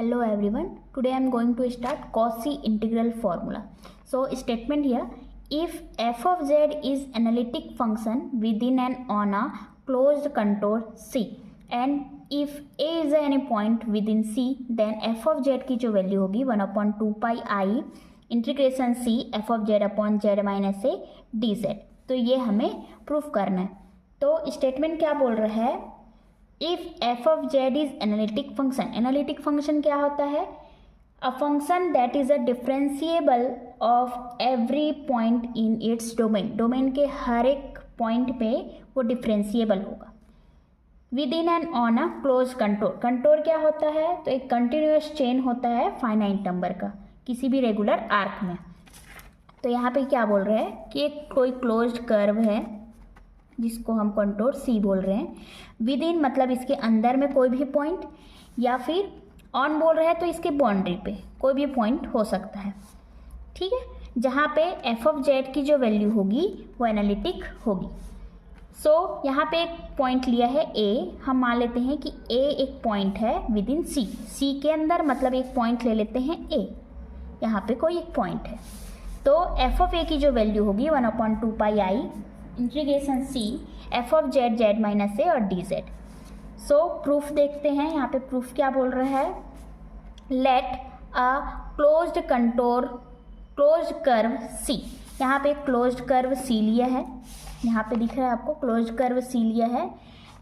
Hello everyone. Today I am going to start Cauchy integral formula. So statement here: if f of z is analytic function within and on a closed contour C, and if a is any point within C, then f of z की जो value होगी 1/2 pi I integration C f of z upon z minus a dz. तो ये हमें proof करना है. तो statement क्या बोल रहा है? If F of Z is analytic function. Analytic function क्या होता है? A function that is a differentiable of every point in its domain. Domain के हर एक पॉइंट पे वो डिफरेंशिएबल होगा. With in and on a close contour. Contour क्या होता है? तो एक कंटिन्यूअस चेन होता है फाइनाइट नंबर का किसी भी रेगुलर आर्क में. तो यहाँ पे क्या बोल रहे हैं कि एक कोई क्लोज्ड कर्व है जिसको हम कंटोर सी बोल रहे हैं. विद इन मतलब इसके अंदर में कोई भी पॉइंट, या फिर ऑन बोल रहे हैं तो इसके बाउंड्री पे कोई भी पॉइंट हो सकता है. ठीक है, जहाँ पे एफ ऑफ जेड की जो वैल्यू होगी वो एनालिटिक होगी. सो यहाँ पे एक पॉइंट लिया है ए. हम मान लेते हैं कि ए एक पॉइंट है विद इन सी. सी के अंदर मतलब एक पॉइंट ले लेते हैं ए. यहाँ पे कोई एक पॉइंट है. तो एफ ऑफ ए की जो वैल्यू होगी 1/2 pi I integration C F of Z Z minus A और डी जेड. सो प्रूफ देखते हैं. यहाँ पे प्रूफ क्या बोल रहा है? Let a closed contour closed curve C. यहाँ पे क्लोज्ड कर्व सी लिया है. यहाँ पे दिख रहा है आपको क्लोज्ड कर्व सी लिया है.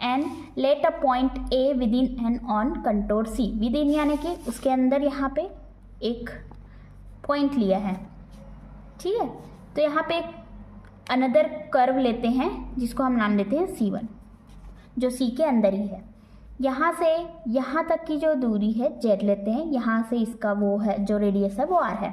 And let a point A within and on contour C. Within यानी कि उसके अंदर यहाँ पे एक पॉइंट लिया है. ठीक है, तो यहाँ पे अनदर कर्व लेते हैं जिसको हम नाम देते हैं C1, जो C के अंदर ही है. यहाँ से यहाँ तक की जो दूरी है Z लेते हैं. यहाँ से इसका वो है जो रेडियस है वो R है.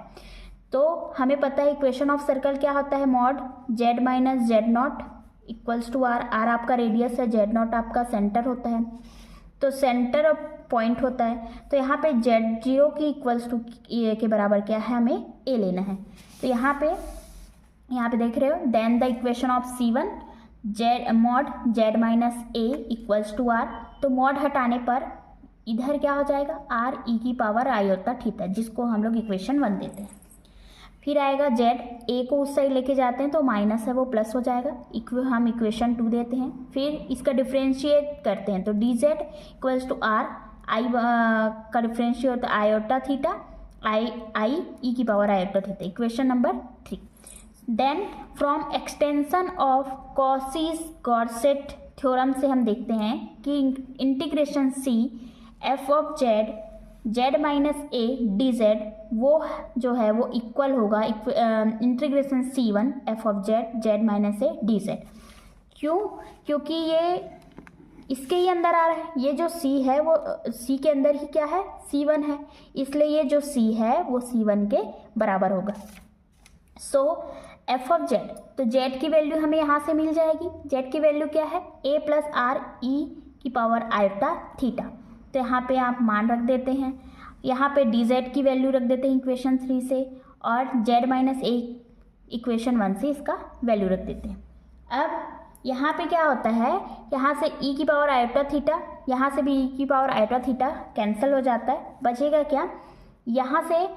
तो हमें पता है इक्वेशन ऑफ सर्कल क्या होता है? Mod Z minus Z not equals to R. R आपका रेडियस है, जेड नॉट आपका सेंटर होता है. तो सेंटर ऑफ पॉइंट होता है. तो यहाँ पे Z0 की इक्वल्स टू के बराबर क्या है? हमें A लेना है. तो यहाँ पे देख रहे हो, then the equation of C1 Z mod Z minus A equals to R. तो मॉड हटाने पर इधर क्या हो जाएगा? आर ई की पावर आयोटा थीटा, जिसको हम लोग इक्वेशन 1 देते हैं. फिर आएगा जेड. ए को उस साइड लेके जाते हैं तो माइनस है वो प्लस हो जाएगा. हम इक्वेशन 2 देते हैं. फिर इसका डिफ्रेंशिएट करते हैं तो D Z equals to R. I का डिफ्रेंशिएट होता है आयोटा थीटा, आई ई की power iota theta. Equation number 3. Then from extension of Cauchy Goursat theorem से हम देखते हैं कि integration C F of Z Z minus A D Z वो जो है वो इक्वल होगा integration C1 F of Z Z minus A D Z. क्यों? क्योंकि ये इसके ही अंदर आ रहा है. ये जो C है वो C के अंदर ही क्या है? C1 है. इसलिए ये जो C है वो C1 के बराबर होगा. सो एफ ऑफ जेड, तो जेड की वैल्यू हमें यहाँ से मिल जाएगी. जेड की वैल्यू क्या है? ए प्लस आर ई की पावर आयोटा थीटा. तो यहाँ पे आप मान रख देते हैं. यहाँ पे डी जेड की वैल्यू रख देते हैं इक्वेशन 3 से, और जेड माइनस ए इक्वेशन 1 से इसका वैल्यू रख देते हैं. अब यहाँ पे क्या होता है? यहाँ से ई की पावर आयोटा थीटा, यहाँ से भी ई की पावर आयोटा थीटा कैंसिल हो जाता है. बचेगा क्या? यहाँ से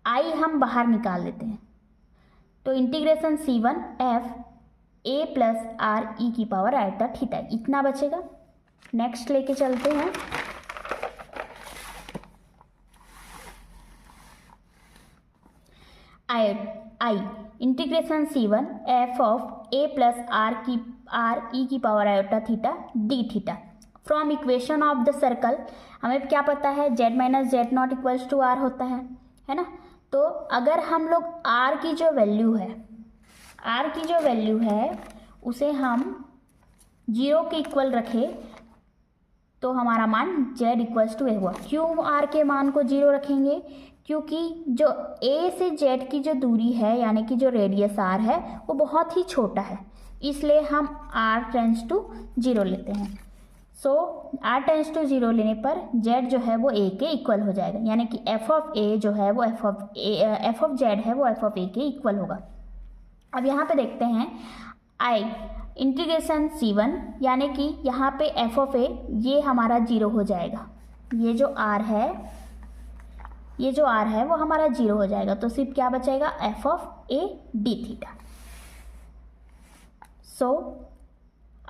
आई हम बाहर निकाल लेते हैं. तो integration C1 F A plus R E की पावर आयोटा थीटा इतना बचेगा. नेक्स्ट लेके चलते हैं. I integration C1 F of A plus R E की power iota theta D theta. From equation of the circle हमें क्या पता है? Z minus Z not equals to R होता है ना. तो अगर हम लोग R की जो वैल्यू है उसे हम 0 के इक्वल रखें तो हमारा मान Z इक्वल्स टू ए हुआ. क्यों R के मान को 0 रखेंगे? क्योंकि जो A से Z की जो दूरी है यानी कि जो रेडियस R है वो बहुत ही छोटा है. इसलिए हम R टेंड्स टू 0 लेते हैं. सो R टेंड्स टू 0 लेने पर Z जो है वो A के इक्वल हो जाएगा. यानी कि एफ ऑफ A जो है वो एफ ऑफ जेड है वो एफ ऑफ A के इक्वल होगा. अब यहाँ पे देखते हैं आई इंटीग्रेशन C1 यानी कि यहाँ पे एफ ऑफ ए ये हमारा 0 हो जाएगा. ये जो R है ये जो r है वो हमारा 0 हो जाएगा, तो सिर्फ क्या बचेगा, F of A D theta. So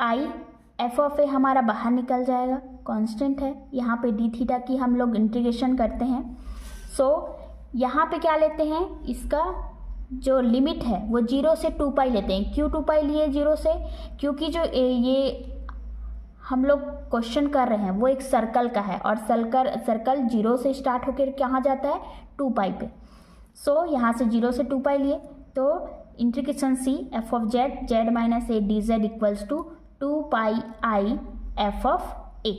I F of A हमारा बाहर निकल जाएगा, कांस्टेंट है, यहाँ पे डी थीटा की हम लोग इंटीग्रेशन करते हैं। सो यहाँ पे क्या लेते हैं, इसका जो लिमिट है वो 0 से 2 पाई लेते हैं। क्यों 2 पाई लिए 0 से, क्योंकि जो ये हम लोग क्वेश्चन कर रहे हैं वो एक सर्कल का है, और सर्कल 0 से स्टार्ट होकर कहाँ जाता है, 2 पाई पे। सो यहाँ से 0 से 2 पाई लिए, तो integration C F of Z Z minus A D Z equals to 2 pi I F of A.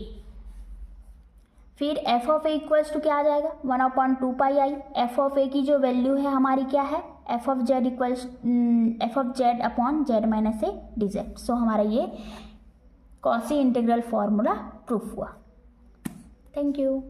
फिर F of A equals to क्या आ जाएगा, 1/2 पाई आई। एफ ऑफ ए की जो वैल्यू है हमारी क्या है, F of Z equals F of Z upon Z minus A D Z. So हमारा ये कॉसी इंटीग्रल फॉर्मूला प्रूफ हुआ। Thank you.